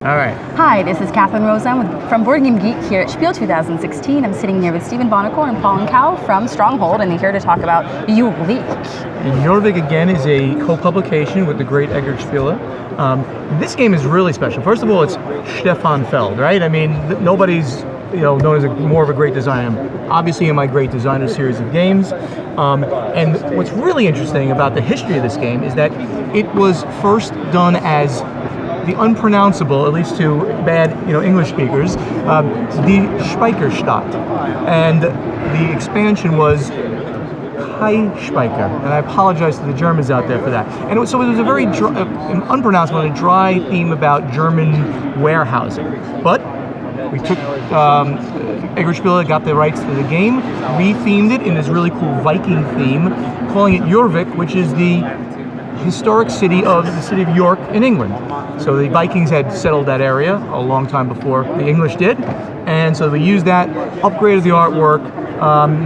All right. Hi, this is Catherine Rosen from Board Game Geek here at SPIEL 2016. I'm sitting here with Stephen Bonacore and Paul and Cal from Stronghold, and they're here to talk about Jórvík. And Jórvík, again, is a co-publication with the great Edgar Spiele. This game is really special. First of all, it's Stefan Feld, right? I mean, nobody's known as more of a great designer. Obviously, in my great designer series of games. And what's really interesting about the history of this game is that it was first done as the unpronounceable, at least to bad English speakers, the Speicherstadt, and the expansion was Speicher, and I apologize to the Germans out there for that. And so it was a very unpronounceable and a dry theme about German warehousing. But we took Edgar Spiele got the rights to the game, rethemed it in this really cool Viking theme, calling it Jórvík, which is the historic city of York in England. So the Vikings had settled that area a long time before the English did, and so we used that, upgraded the artwork,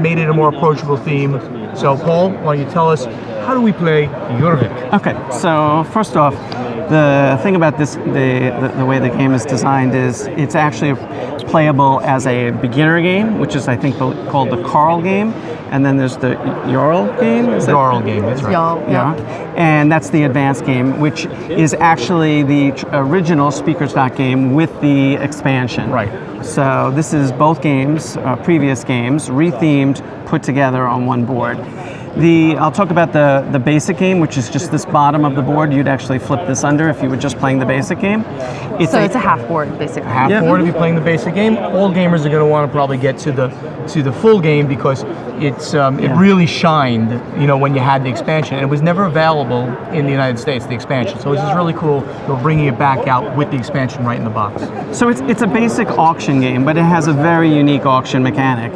made it a more approachable theme. So Paul, why don't you tell us, how do we play Jórvík? Okay, so first off, the thing about this, the way the game is designed is it's actually playable as a beginner game, which is I think called the Carl game, and then there's the Jarl game. Jarl game, that's right. Yeah, and that's the advanced game, which is actually the original Speaker's game with the expansion. Right. So this is both games, previous games, rethemed, put together on one board. I'll talk about the basic game, which is just this bottom of the board. You'd actually flip this under if you were just playing the basic game. It's a half board, basically. Half board if you're playing the basic game. All gamers are going to want to probably get to the full game because it really shined, when you had the expansion. And it was never available in the United States, the expansion. So it's just really cool. They're bringing it back out with the expansion right in the box. So it's a basic auction game, but it has a very unique auction mechanic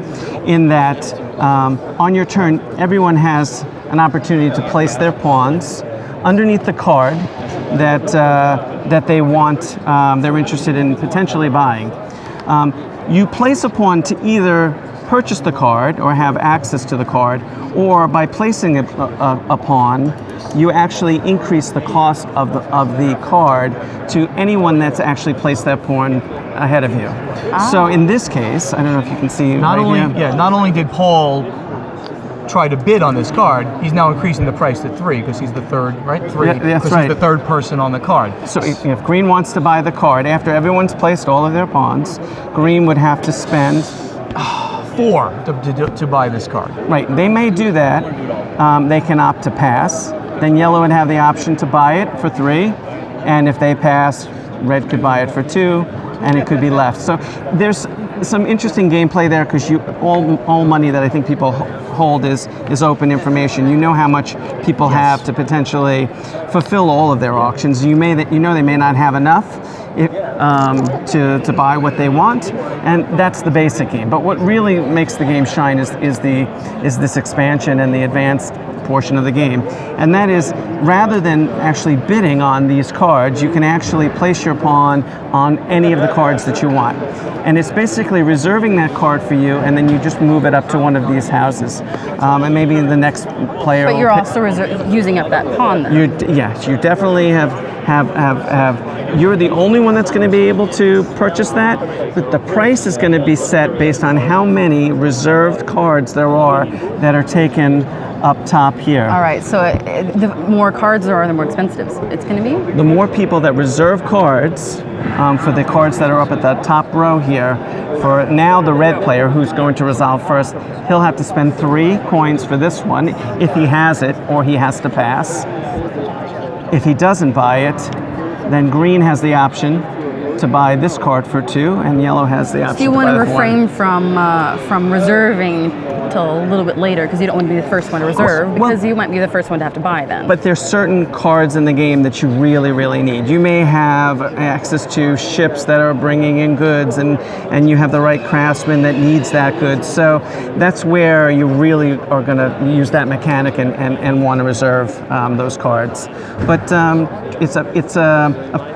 in that on your turn, everyone has an opportunity to place their pawns underneath the card that they want, they're interested in potentially buying. You place a pawn to either purchase the card or have access to the card, or by placing a pawn, you actually increase the cost of the card to anyone that's actually placed that pawn ahead of you. So in this case, I don't know if you can see not only did Paul try to bid on this card, he's now increasing the price to 3 because he's the third, right? 3, because he's the third person on the card. So if Green wants to buy the card, after everyone's placed all of their pawns, Green would have to spend 4 to buy this card. Right, they may do that. They can opt to pass. Then Yellow would have the option to buy it for 3, and if they pass, Red could buy it for 2, and it could be left. So there's some interesting gameplay there because all money that I think people hold is open information. You know how much people have to potentially fulfill all of their auctions. They may not have enough to buy what they want, and that's the basic game. But what really makes the game shine is this expansion and the advanced portion of the game, and that is rather than actually bidding on these cards, you can actually place your pawn on any of the cards that you want, and it's basically reserving that card for you, and then you just move it up to one of these houses, and maybe the next player. But you're also using up that pawn, then. Yes, you definitely have. You're the only one that's going to be able to purchase that, but the price is going to be set based on how many reserved cards there are that are taken up top here. All right, so the more cards there are, the more expensive it's going to be? The more people that reserve cards, for the cards that are up at the top row here, for now the red player who's going to resolve first, he'll have to spend 3 coins for this one if he has it, or he has to pass. If he doesn't buy it, then Green has the option to buy this card for 2, and Yellow has the option to buy So you want to refrain 1. from reserving till a little bit later because you don't want to be the first one to reserve because you might be the first one to have to buy then. But there's certain cards in the game that you really, really need. You may have access to ships that are bringing in goods, and you have the right craftsman that needs that goods. So that's where you really are going to use that mechanic and want to reserve those cards. But it's a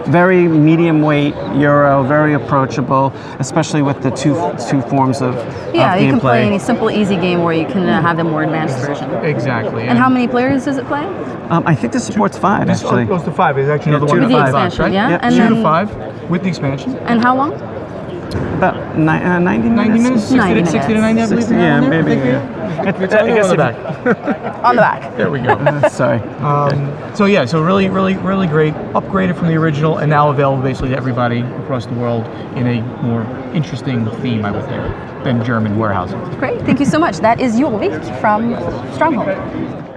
very medium weight Euro, very approachable, especially with the two forms of yeah, gameplay. You can play any simple, easy game where you can have the more advanced version. Exactly. And how many players does it play? I think this supports 5, This actually. goes to 5. It's actually Yeah, another 2 one. to With the 5. expansion, right? yeah? Yep. And 2 then, to 5 with the expansion. and how long? About 90 minutes? 90 minutes? 90 60 to 90, I believe. 60, yeah, around there, maybe, I think, yeah. It's on I guess the if- back. On the back. There we go. Sorry. So yeah, so really great, upgraded from the original, and now available basically to everybody across the world in a more interesting theme, I would say, than German warehousing. Great. Thank you so much. That is Jórvík from Stronghold.